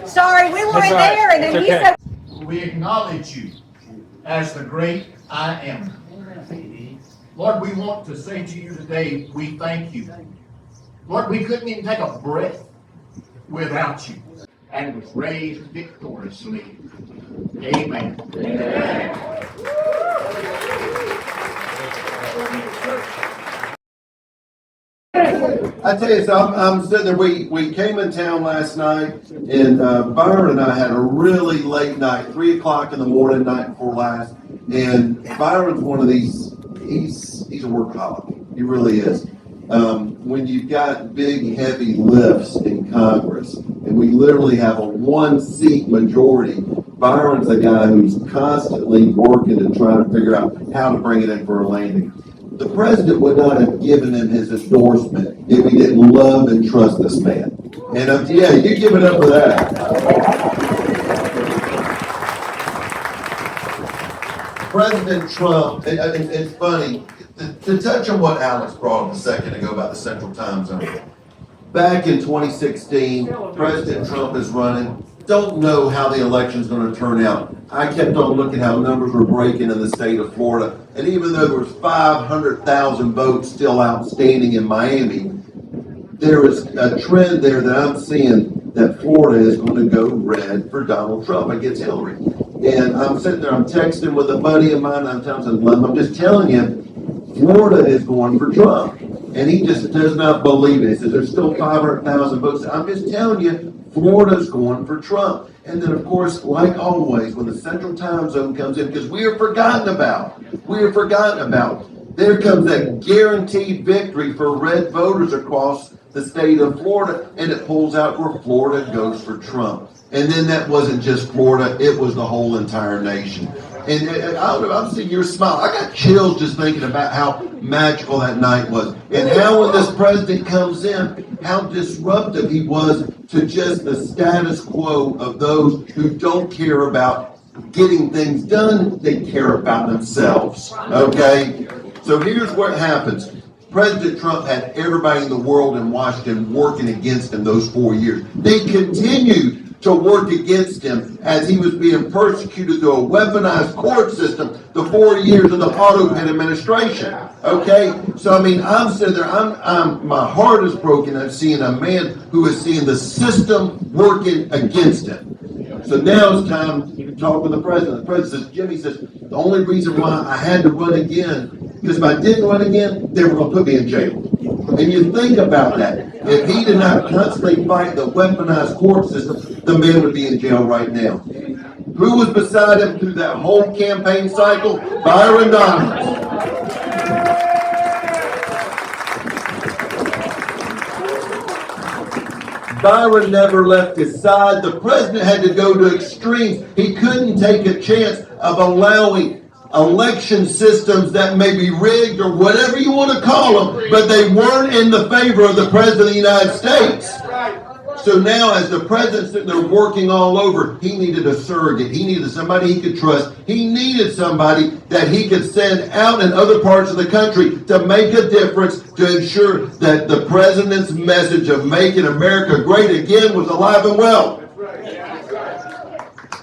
Sorry, we weren't there, and then you said. We acknowledge you as the great I am. Lord, we want to say to you today, we thank you. Lord, we couldn't even take a breath without you, and was raised victoriously. Amen. Amen. I tell you, so I'm sitting there. We came in town last night, and Byron and I had a really late night, 3 o'clock in the morning, night before last. And Byron's one of these. He's a workaholic. He really is. When you've got big, heavy lifts in Congress, and we literally have a 1-seat majority, Byron's a guy who's constantly working and trying to figure out how to bring it in for a landing. The president would not have given him his endorsement if he didn't love and trust this man. And yeah, you give it up for that. President Trump, it's funny, to touch on what Alex brought up a second ago about the Central Time Zone. Back in 2016, President Trump is running. Don't know how the election's going to turn out. I kept on looking how numbers were breaking in the state of Florida. And even though there was 500,000 votes still outstanding in Miami, there is a trend there that I'm seeing that Florida is going to go red for Donald Trump against Hillary. And I'm sitting there, I'm texting with a buddy of mine, and I'm just telling you, Florida is going for Trump. And he just does not believe it. He says there's still 500,000 votes. I'm just telling you, Florida's going for Trump. And then, of course, like always, when the Central Time Zone comes in, because we are forgotten about, there comes that guaranteed victory for red voters across the state of Florida, and it pulls out where Florida goes for Trump. And then that wasn't just Florida, it was the whole entire nation. And I'm seeing your smile. I got chills just thinking about how magical that night was. And how when this president comes in, how disruptive he was to just the status quo of those who don't care about getting things done. They care about themselves. Okay? So here's what happens. President Trump had everybody in the world in Washington working against him those 4 years. They continued to work against him as he was being persecuted through a weaponized court system the 4 years of the Otto Penn administration. Okay? So, I mean, I'm sitting there, my heart is broken. I'm seeing a man who is seeing the system working against him. So now it's time to talk with the president. The president says, Jimmy says, the only reason why I had to run again, because if I didn't run again, they were going to put me in jail. And you think about that. If he did not constantly fight the weaponized court system, the man would be in jail right now. Who was beside him through that whole campaign cycle? Byron Donalds. Byron never left his side. The president had to go to extremes. He couldn't take a chance of allowing election systems that may be rigged or whatever you want to call them, but they weren't in the favor of the president of the United States. So now as the president's sitting there working all over, he needed a surrogate. He needed somebody he could trust. He needed somebody that he could send out in other parts of the country to make a difference, to ensure that the president's message of making America great again was alive and well.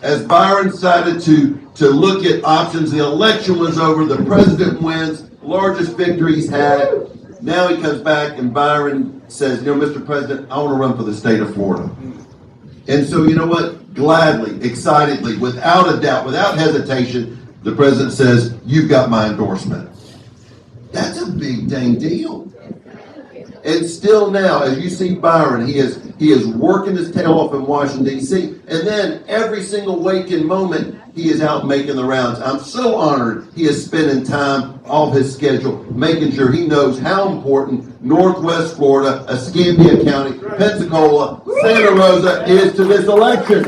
As Byron decided to look at options, the election was over, the president wins, largest victory he's had. Now he comes back and Byron says, Mr. President, I want to run for the state of Florida. And so, you know what? Gladly, excitedly, without a doubt, without hesitation, the president says, you've got my endorsement. That's a big dang deal. And still now, as you see Byron, he is working his tail off in Washington, D.C. And then every single waking moment, he is out making the rounds. I'm so honored he is spending time off his schedule, making sure he knows how important Northwest Florida, Escambia County, Pensacola, Santa Rosa is to this election.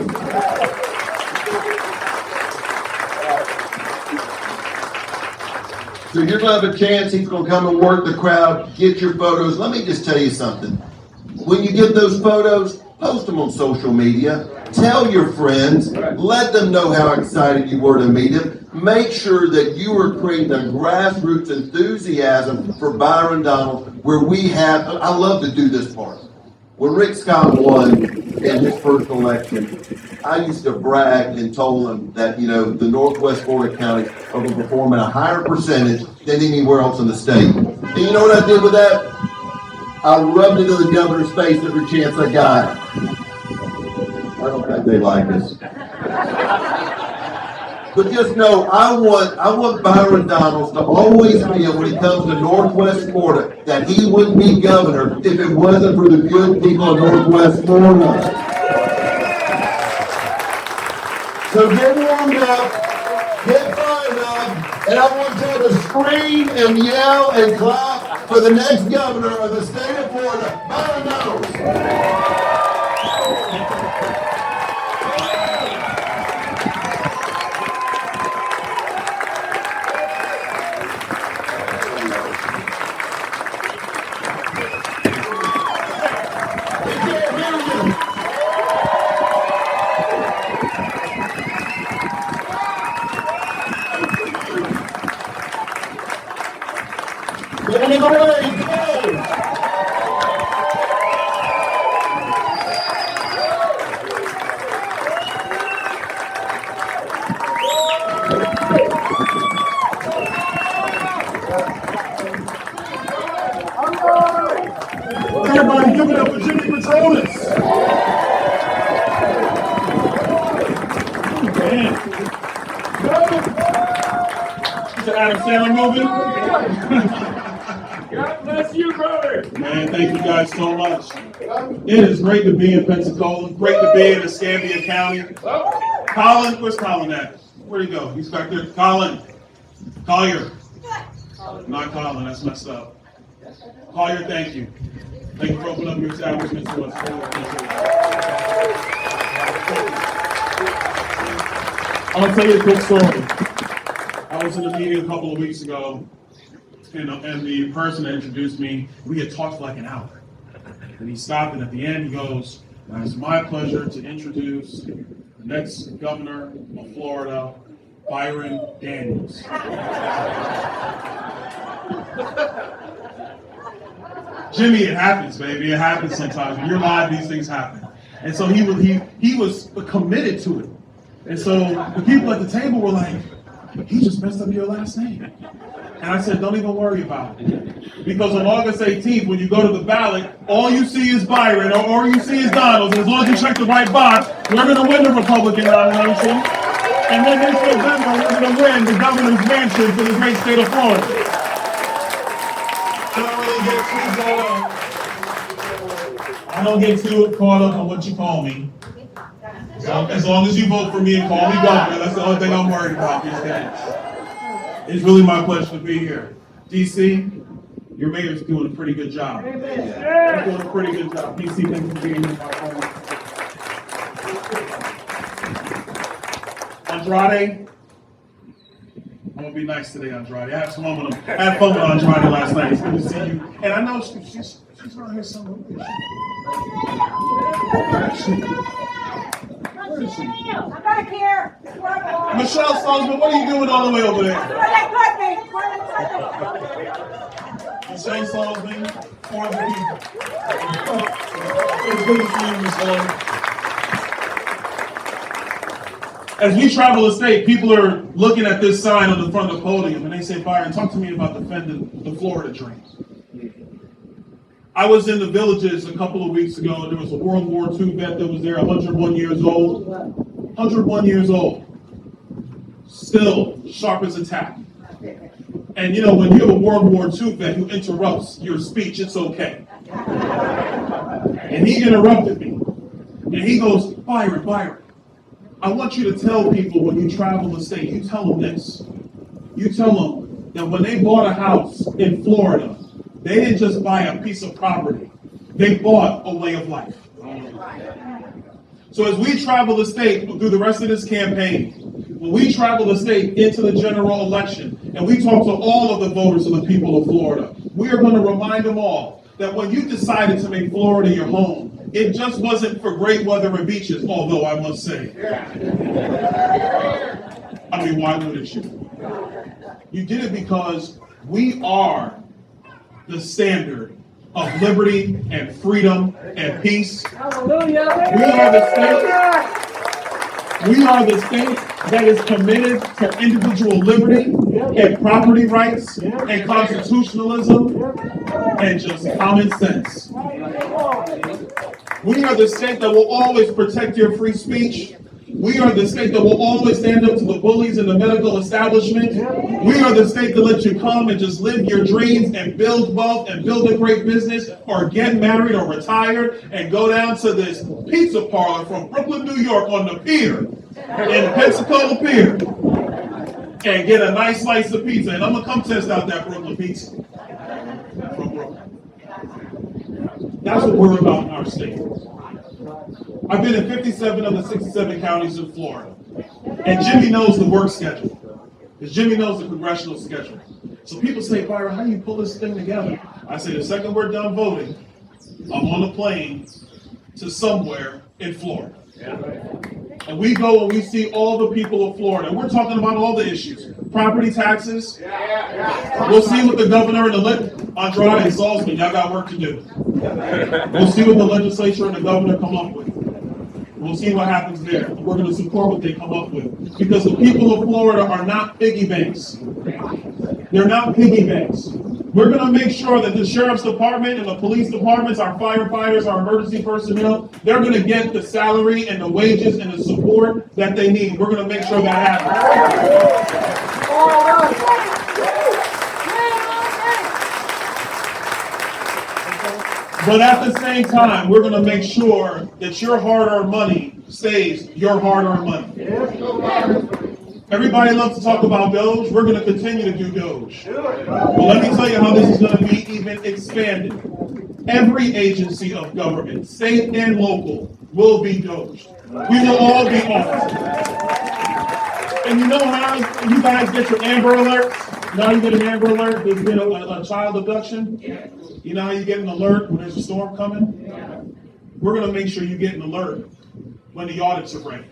So you're going to have a chance. He's going to come and work the crowd, get your photos. Let me just tell you something. When you get those photos, post them on social media. Tell your friends. Let them know how excited you were to meet him. Make sure that you are creating a grassroots enthusiasm for Byron Donald where we have, I love to do this part. When Rick Scott won in his first election, I used to brag and told him that, the Northwest Florida counties are going to perform at a higher percentage than anywhere else in the state. And you know what I did with that? I rubbed it in the governor's face every chance I got. I don't think they like us. But just know, I want Byron Donalds to always feel when he comes to Northwest Florida that he wouldn't be governor if it wasn't for the good people of Northwest Florida. So get warmed up, get fired up, and I want you to scream and yell and clap for the next governor of the state of Florida, Byron Donalds. Everybody give it up for Jimmy Petronas. Man. Is the Adam Sandler movie? God bless you, brother. Man, thank you guys so much. It is great to be in Pensacola. Great to be in Escambia County. Colin, where's Colin at? Where'd he go? He's back there. Colin. Collier. Not Colin, that's messed up. Collier, thank you. Thank you for opening up your establishment to us. I'm going to tell you a quick story. I was in a meeting a couple of weeks ago, and the person that introduced me, we had talked for like an hour. And he stopped, and at the end he goes, "It's my pleasure to introduce the next governor of Florida, Byron Daniels." Jimmy, it happens, baby. It happens sometimes. When you're live, these things happen. And so he was committed to it. And so the people at the table were like, "He just messed up your last name." And I said, "Don't even worry about it." Because on August 18th, when you go to the ballot, all you see is Byron, or all you see is Donald. And as long as you check the right box, we're going to win the Republican nomination. And then this November, we're going to win the governor's mansion for the great state of Florida. I don't get too caught up on what you call me. So as long as you vote for me and call me governor, that's the only thing I'm worried about these days. It's really my pleasure to be here. DC, your mayor's doing a pretty good job. You're doing a pretty good job. DC, thank you for being here, my friend. Andrade, I'm gonna be nice today, Andrade. I had fun with Andrade last night. It's good to see you. And I know she's around here somewhere. Where is she? I'm back here. Michelle Salzman, what are you doing all the way over there? Michelle Salzman, for the people. It's good to see you, Michelle. As we travel the state, people are looking at this sign on the front of the podium and they say, "Byron, talk to me about defending the Florida dream." I was in the Villages a couple of weeks ago. There was a World War II vet that was there, 101 years old. 101 years old. Still sharp as a tack. And when you have a World War II vet who interrupts your speech, it's okay. And he interrupted me. And he goes, Byron, I want you to tell people when you travel the state, you tell them this. You tell them that when they bought a house in Florida, they didn't just buy a piece of property. They bought a way of life. So as we travel the state through the rest of this campaign, when we travel the state into the general election, and we talk to all of the voters of the people of Florida, we are going to remind them all that when you decided to make Florida your home, it just wasn't for great weather and beaches, although I must say. I mean, why wouldn't you? You did it because we are the standard of liberty and freedom and peace. Hallelujah. We are the state that is committed to individual liberty and property rights and constitutionalism and just common sense. We are the state that will always protect your free speech. We are the state that will always stand up to the bullies in the medical establishment. We are the state that lets you come and just live your dreams and build wealth and build a great business or get married or retired and go down to this pizza parlor from Brooklyn, New York on the pier, in Pensacola Pier, and get a nice slice of pizza. And I'm going to come test out that Brooklyn pizza from Brooklyn. That's what we're about in our state. I've been in 57 of the 67 counties in Florida. And Jimmy knows the work schedule. Because Jimmy knows the congressional schedule. So people say, Byron, how do you pull this thing together? I say, the second we're done voting, I'm on a plane to somewhere in Florida. And we go and we see all the people of Florida. And we're talking about all the issues. Property taxes. We'll see what the governor and the Andrade and Salzman, y'all got work to do. We'll see what the legislature and the governor come up with. We'll see what happens there. We're going to support what they come up with. Because the people of Florida are not piggy banks. They're not piggy banks. We're going to make sure that the sheriff's department and the police departments, our firefighters, our emergency personnel, they're going to get the salary and the wages and the support that they need. We're going to make sure that happens. But at the same time, we're going to make sure that your hard-earned money stays your hard-earned money. Everybody loves to talk about Doge. We're going to continue to do Doge. But let me tell you how this is going to be even expanded. Every agency of government, state and local, will be Doge. We will all be on it. And you know how you guys get your Amber Alerts? Now you get an Amber Alert, there's been a child abduction. You know how you get an alert when there's a storm coming? We're going to make sure you get an alert when the audits are ready.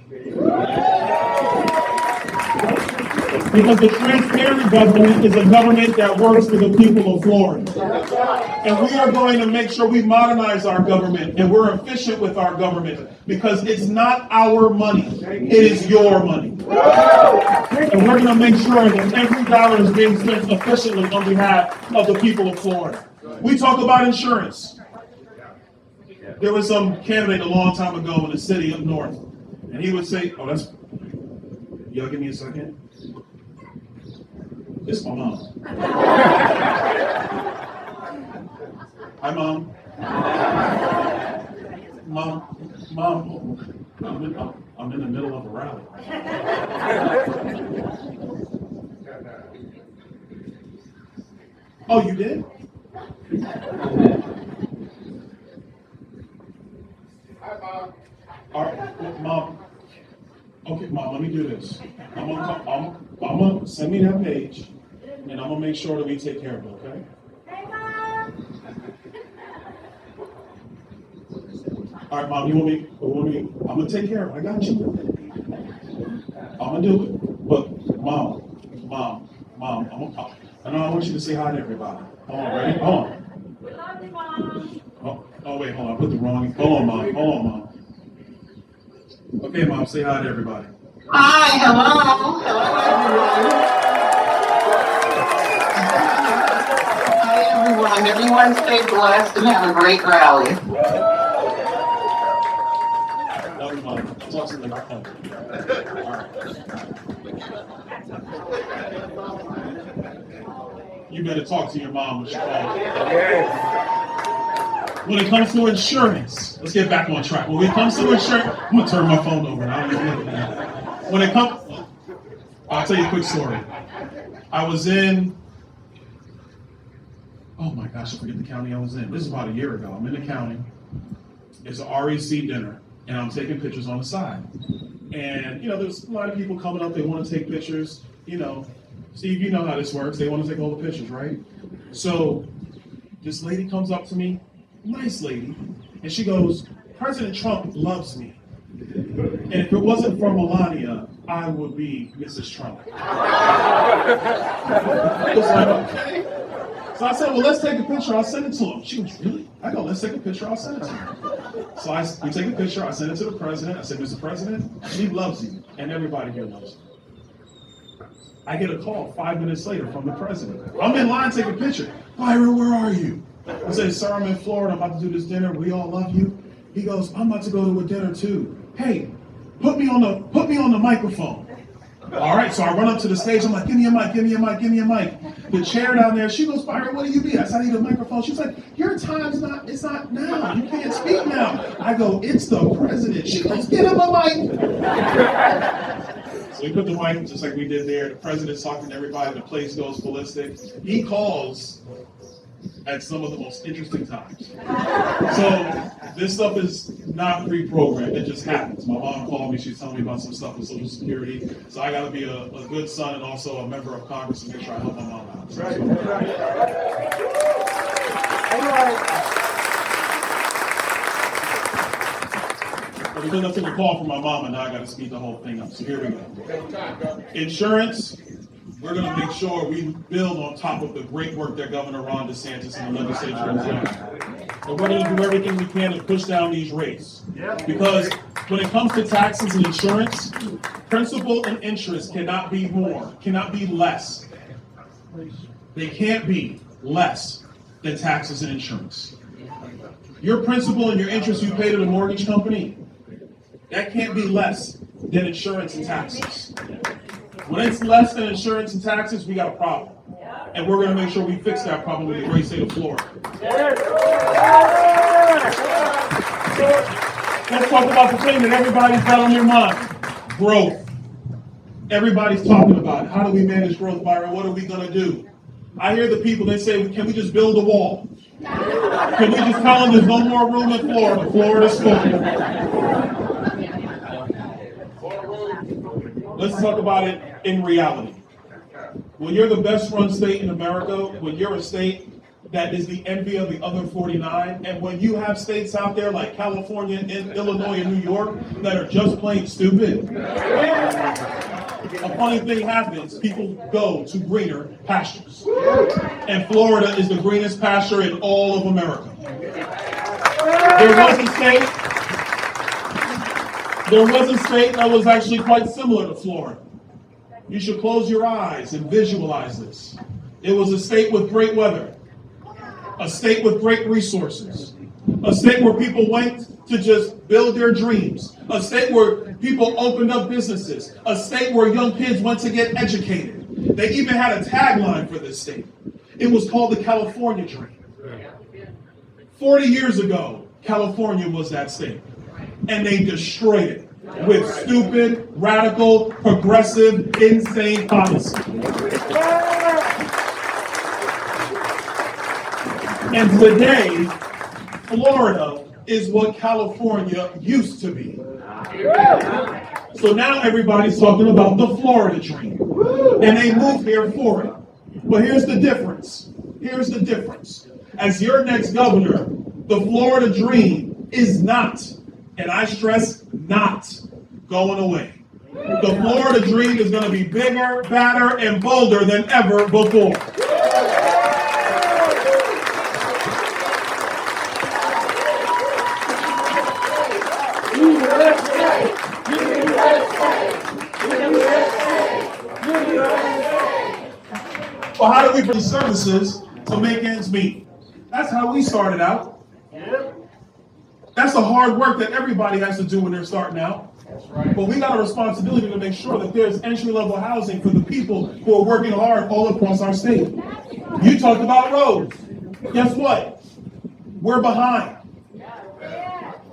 Because the transparent government is a government that works for the people of Florida. And we are going to make sure we modernize our government and we're efficient with our government because it's not our money, it is your money. And we're going to make sure that every dollar is being spent efficiently on behalf of the people of Florida. We talk about insurance. There was some candidate a long time ago in the city up north, and he would say, y'all give me a second. It's my mom. Hi, Mom. Mom, I'm in the middle of a rally. Oh, you did? Hi, Mom. All right, Mom. Okay, Mom, let me do this. I'm gonna send me that page, and I'm gonna make sure that we take care of it, okay? Hey, Mom. All right, Mom, you want me? I'm gonna take care of it. I got you. I'm gonna do it. But Mom, I want you to say hi to everybody. Hold on, ready? Hold on. We love you, Mom. Oh, wait, hold on. I put the wrong. Hold on, Mom. Okay, Mom, say hi to everybody. Hi, hello. Hi, everyone. Everyone stay blessed and have a great rally. Love you, Mom. I'll talk to you later. All right. You better talk to your mom when she calls. When it comes to insurance, let's get back on track. When it comes to insurance, I'm gonna turn my phone over. I don't even look at that. When it comes, I'll tell you a quick story. I was in, oh my gosh, I forget the county I was in. This is about a year ago. I'm in the county. It's an REC dinner, and I'm taking pictures on the side. And there's a lot of people coming up. They want to take pictures. Steve, you know how this works. They want to take all the pictures, right? So this lady comes up to me, nice lady, and she goes, President Trump loves me. And if it wasn't for Melania, I would be Mrs. Trump. I was like, okay. So I said, well, let's take a picture. I'll send it to him. She was, really? I go, let's take a picture. I'll send it to him. So we take a picture. I send it to the president. I said, Mr. President, she loves you. And everybody here loves you. I get a call 5 minutes later from the president. I'm in line taking a picture. Byron, where are you? I said, sir, I'm in Florida. I'm about to do this dinner. We all love you. He goes, I'm about to go to a dinner too. Hey, put me on the microphone. All right, so I run up to the stage. I'm like, give me a mic, give me a mic, give me a mic. The chair down there, she goes, Byron, what do you need? I said, I need a microphone. She's like, your time's not, it's not now. You can't speak now. I go, it's the president. She goes, get him a mic. So we put the mic just like we did there. The president's talking to everybody. The place goes ballistic. He calls at some of the most interesting times. So this stuff is not pre-programmed. It just happens. My mom called me. She's telling me about some stuff with Social Security. So I got to be a good son and also a member of Congress and make sure I help my mom out. So But because I took a call from my mom and now I got to speed the whole thing up. So here we go. Insurance. We're going to make sure we build on top of the great work that Governor Ron DeSantis and the legislature has done. And we're going to do everything we can to push down these rates. Because when it comes to taxes and insurance, principal and interest cannot be more, cannot be less. They can't be less than taxes and insurance. Your principal and your interest you pay to the mortgage company, that can't be less than insurance and taxes. When it's less than insurance and taxes, we got a problem. And we're going to make sure we fix that problem with the great state of Florida. Let's talk about the thing that everybody's got on their mind. Growth. Everybody's talking about it. How do we manage growth, Byron? What are we going to do? I hear the people, they say, can we just build a wall? Can we just tell them there's no more room in Florida? Florida's full. Let's talk about it in reality. When you're the best run state in America, when you're a state that is the envy of the other 49, and when you have states out there like California, and Illinois, and New York that are just plain stupid, a funny thing happens. People go to greener pastures. And Florida is the greenest pasture in all of America. There was a state that was actually quite similar to Florida. You should close your eyes and visualize this. It was a state with great weather, a state with great resources, a state where people went to just build their dreams, a state where people opened up businesses, a state where young kids went to get educated. They even had a tagline for this state. It was called the California Dream. 40 years ago, California was that state. And they destroyed it with stupid, radical, progressive, insane policy. And today, Florida is what California used to be. So now everybody's talking about the Florida dream. And they moved here for it. But here's the difference. Here's the difference. As your next governor, the Florida dream is not, and I stress not, going away. The Florida dream is going to be bigger, badder, and bolder than ever before. Well, how do we bring services to make ends meet? That's how we started out. That's the hard work that everybody has to do when they're starting out. But we got a responsibility to make sure that there's entry-level housing for the people who are working hard all across our state. You talked about roads. Guess what? We're behind.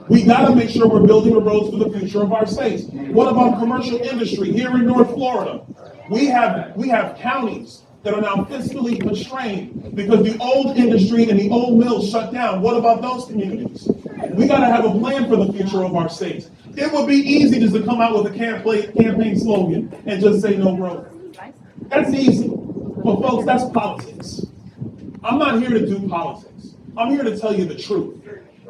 We got to make sure we're building the roads for the future of our states. What about commercial industry here in North Florida? We have counties that are now fiscally constrained because the old industry and the old mills shut down. What about those communities? We got to have a plan for the future of our states. It would be easy just to come out with a campaign slogan and just say no growth. That's easy. But folks, that's politics. I'm not here to do politics. I'm here to tell you the truth.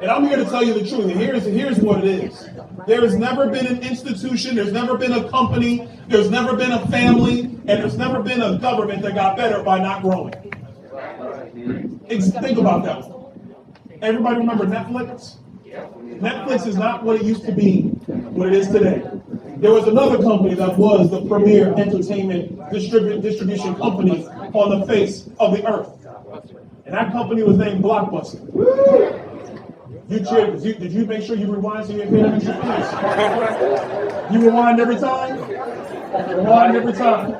And I'm here to tell you the truth. And here's what it is. There has never been an institution, there's never been a company, there's never been a family, and there's never been a government that got better by not growing. Think about that one. Everybody remember Netflix? Netflix is not what it used to be, what it is today. There was another company that was the premier entertainment distribution company on the face of the earth. And that company was named Blockbuster. You cheered. Did you make sure you rewind so you didn't hear that extra piece? You rewind every time? Rewind every time.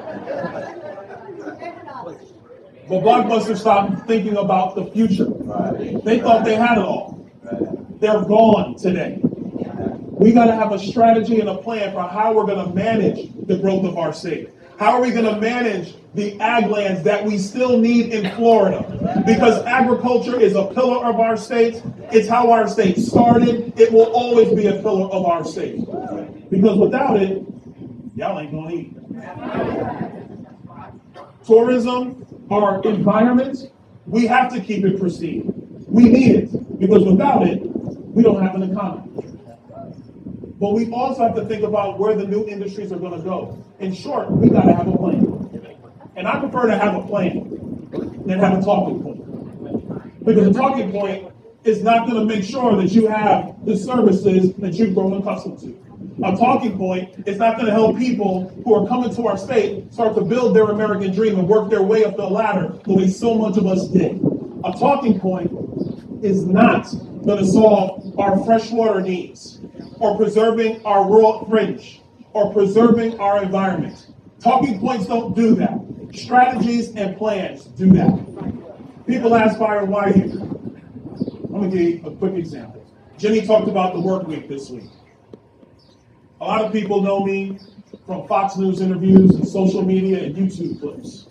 But Blockbuster stopped thinking about the future. They thought they had it all. They're gone today. We got to have a strategy and a plan for how we're going to manage the growth of our state. How are we going to manage the ag lands that we still need in Florida? Because agriculture is a pillar of our state. It's how our state started. It will always be a pillar of our state. Because without it, y'all ain't going to eat. Tourism, our environment, we have to keep it pristine. We need it. Because without it, we don't have an economy. But we also have to think about where the new industries are going to go. In short, we got to have a plan. And I prefer to have a plan than have a talking point. Because a talking point is not going to make sure that you have the services that you've grown accustomed to. A talking point is not going to help people who are coming to our state start to build their American dream and work their way up the ladder the way so much of us did. A talking point is not going to solve our freshwater needs, or preserving our rural fringe, or preserving our environment. Talking points don't do that. Strategies and plans do that. People ask Byron, why are you here? I'm going to give you a quick example. Jimmy talked about the work week this week. A lot of people know me from Fox News interviews and social media and YouTube clips.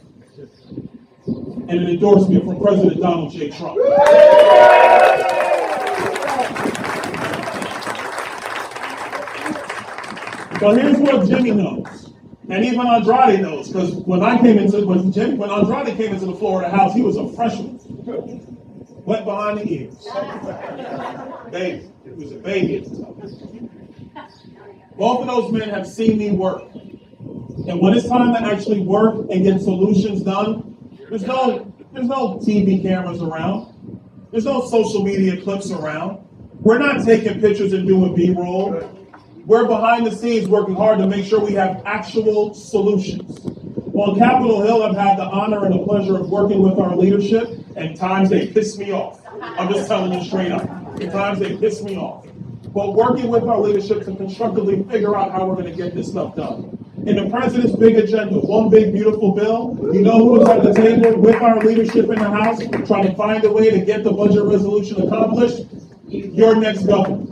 And an endorsement from President Donald J. Trump. But here's what Jimmy knows, and even Andrade knows, because when Andrade came into the Florida House, he was a freshman, wet behind the ears, baby. It was a baby at the time. Both of those men have seen me work, and when it's time to actually work and get solutions done, there's no TV cameras around, there's no social media clips around. We're not taking pictures and doing B-roll. We're behind the scenes working hard to make sure we have actual solutions. On Capitol Hill, I've had the honor and the pleasure of working with our leadership, and times they piss me off. I'm just telling you straight up. At times they piss me off. But working with our leadership to constructively figure out how we're going to get this stuff done. In the president's big agenda, one big beautiful bill, you know who was at the table with our leadership in the House, trying to find a way to get the budget resolution accomplished? Your next governor.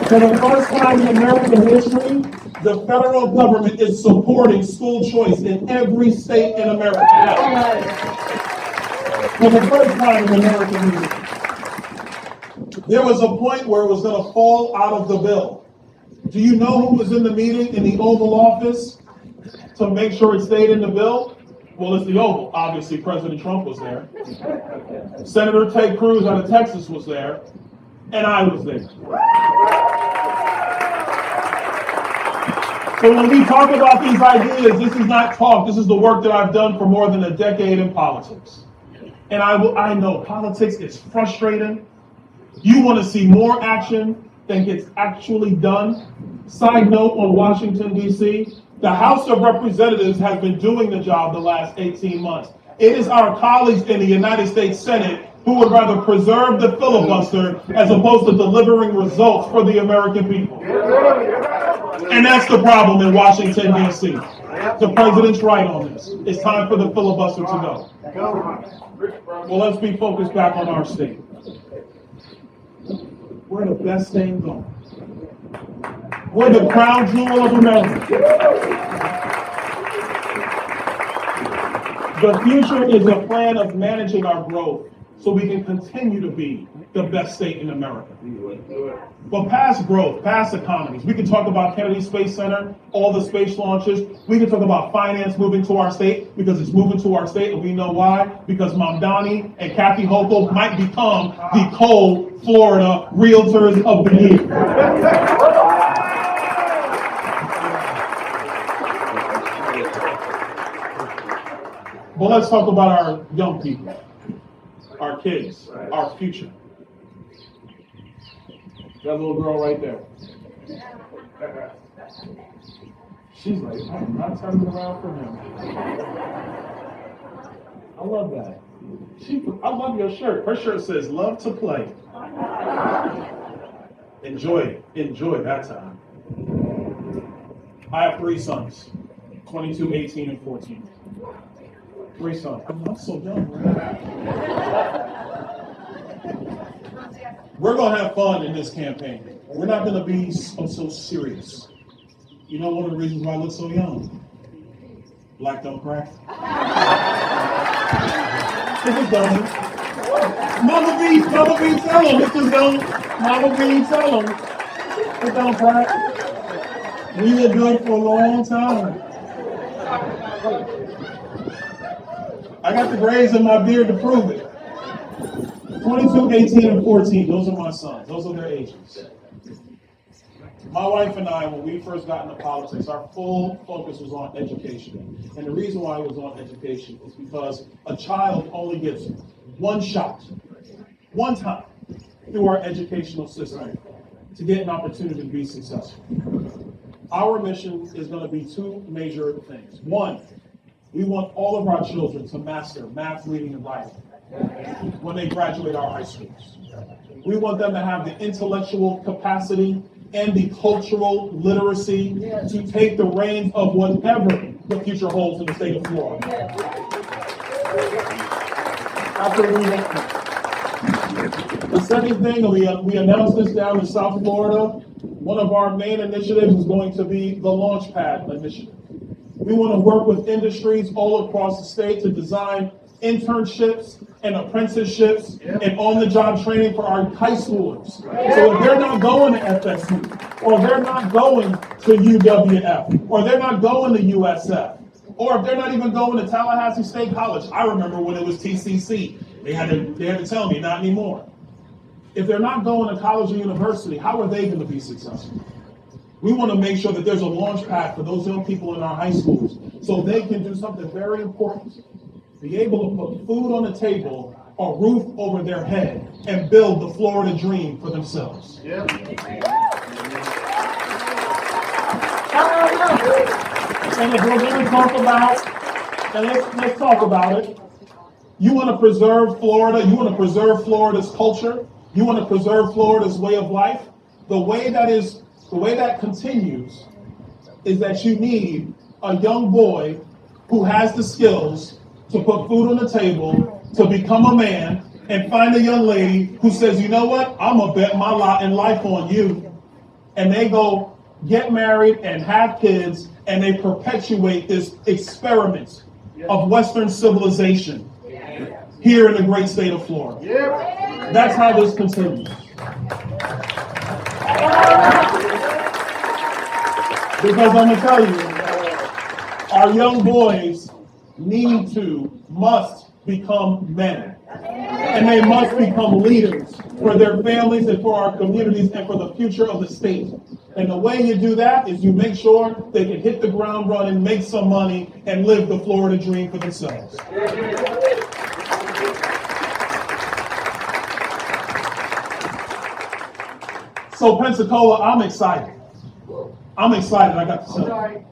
For the first time in American history, the federal government is supporting school choice in every state in America. For the first time in American history. There was a point where it was going to fall out of the bill. Do you know who was in the meeting in the Oval Office to make sure it stayed in the bill? Well, it's the Oval. Obviously, President Trump was there. Senator Ted Cruz out of Texas was there. And I was there. So when we talk about these ideas, this is not talk. This is the work that I've done for more than a decade in politics. And I know politics is frustrating. You want to see more action than gets actually done. Side note on Washington, D.C., the House of Representatives has been doing the job the last 18 months. It is our colleagues in the United States Senate who would rather preserve the filibuster as opposed to delivering results for the American people. And that's the problem in Washington, D.C. The president's right on this. It's time for the filibuster to go. Well, let's be focused back on our state. We're the best thing going. We're the crown jewel of America. The future is a plan of managing our growth so we can continue to be the best state in America. But past growth, past economies, we can talk about Kennedy Space Center, all the space launches. We can talk about finance moving to our state because it's moving to our state, and we know why. Because Mamdani and Kathy Hochul might become the cold Florida Realtors of the Year. But let's talk about our young people, our kids, our future. That little girl right there. She's like, I'm not turning around for him. I love that. I love your shirt. Her shirt says, love to play. Enjoy it. Enjoy that time. I have 3 sons, 22, 18, and 14. 3 sons. I'm so young. We're going to have fun in this campaign. We're not going to be so serious. You know one of the reasons why I look so young? Black don't crack. It's just don't. Mama B, tell them. It's just don't. Mama B, tell them. It don't crack. We were good for a long time. I got the grays in my beard to prove it. 22, 18, and 14, those are my sons. Those are their ages. My wife and I, when we first got into politics, our full focus was on education. And the reason why it was on education is because a child only gets one shot, one time, through our educational system to get an opportunity to be successful. Our mission is going to be 2 major things. 1, we want all of our children to master math, reading, and writing when they graduate our high schools. We want them to have the intellectual capacity and the cultural literacy to take the reins of whatever the future holds in the state of Florida. The second thing, we announced this down in South Florida. One of our main initiatives is going to be the Launchpad initiative. We want to work with industries all across the state to design internships and apprenticeships and on-the-job training for our high schoolers. So if they're not going to FSU, or they're not going to UWF, or they're not going to USF, or if they're not even going to Tallahassee State College. I remember when it was TCC. They had to tell me, not anymore. If they're not going to college or university, how are they going to be successful? We want to make sure that there's a launch pad for those young people in our high schools so they can do something very important. Be able to put food on the table, a roof over their head, and build the Florida dream for themselves. And if we're going to talk about, and let's talk about it, you want to preserve Florida, you want to preserve Florida's culture, you want to preserve Florida's way of life, the way that continues is that you need a young boy who has the skills to put food on the table, to become a man, and find a young lady who says, you know what, I'm going to bet my lot in life on you. And they go get married and have kids, and they perpetuate this experiment of Western civilization here in the great state of Florida. That's how this continues. Because I'm going to tell you, our young boys must become men. And they must become leaders for their families and for our communities and for the future of the state. And the way you do that is you make sure they can hit the ground running, make some money, and live the Florida dream for themselves. So Pensacola, I'm excited. I got to say.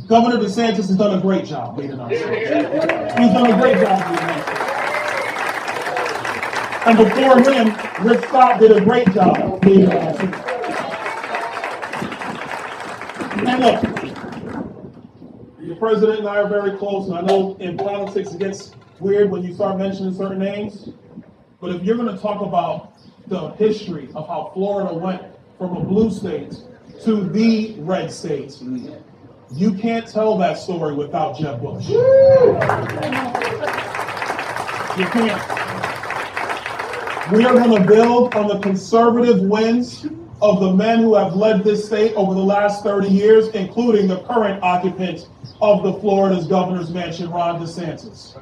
Governor DeSantis has done a great job leading our state. He's done a great job leading our state. And before him, Rick Scott did a great job leading our state. And look, the president and I are very close, and I know in politics it gets weird when you start mentioning certain names, but if you're going to talk about the history of how Florida went from a blue state to the red state, you can't tell that story without Jeb Bush. You can't. We are going to build on the conservative winds of the men who have led this state over the last 30 years, including the current occupant of the Florida's governor's mansion, Ron DeSantis.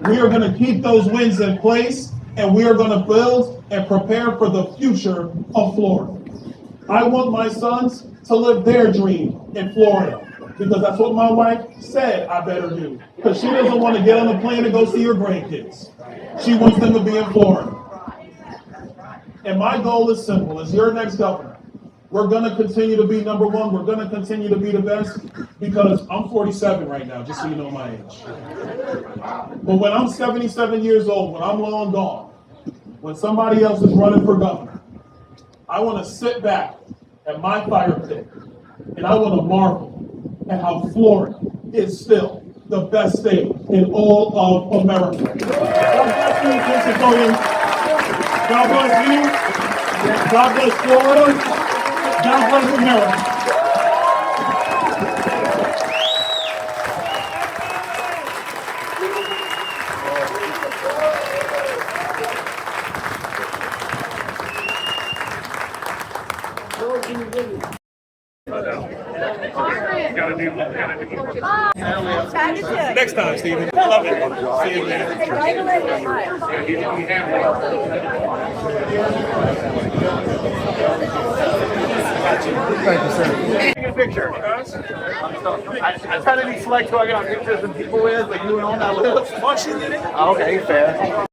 We are going to keep those wins in place, and we are going to build and prepare for the future of Florida. I want my sons to live their dream in Florida, because that's what my wife said I better do. Because she doesn't want to get on a plane and go see her grandkids. She wants them to be in Florida. And my goal is simple. As your next governor, we're going to continue to be number one. We're going to continue to be the best, because I'm 47 right now, just so you know my age. But when I'm 77 years old, when I'm long gone, when somebody else is running for governor, I want to sit back at my fire pit and I want to marvel at how Florida is still the best state in all of America. God bless you, Pennsylvania. God bless you. God bless Florida. God bless America. Next time, Stephen. Love it. See you, man. Thank you, sir. Take a picture. I try to be select who I got pictures of people with, like you and all that list. Oh, okay, fair.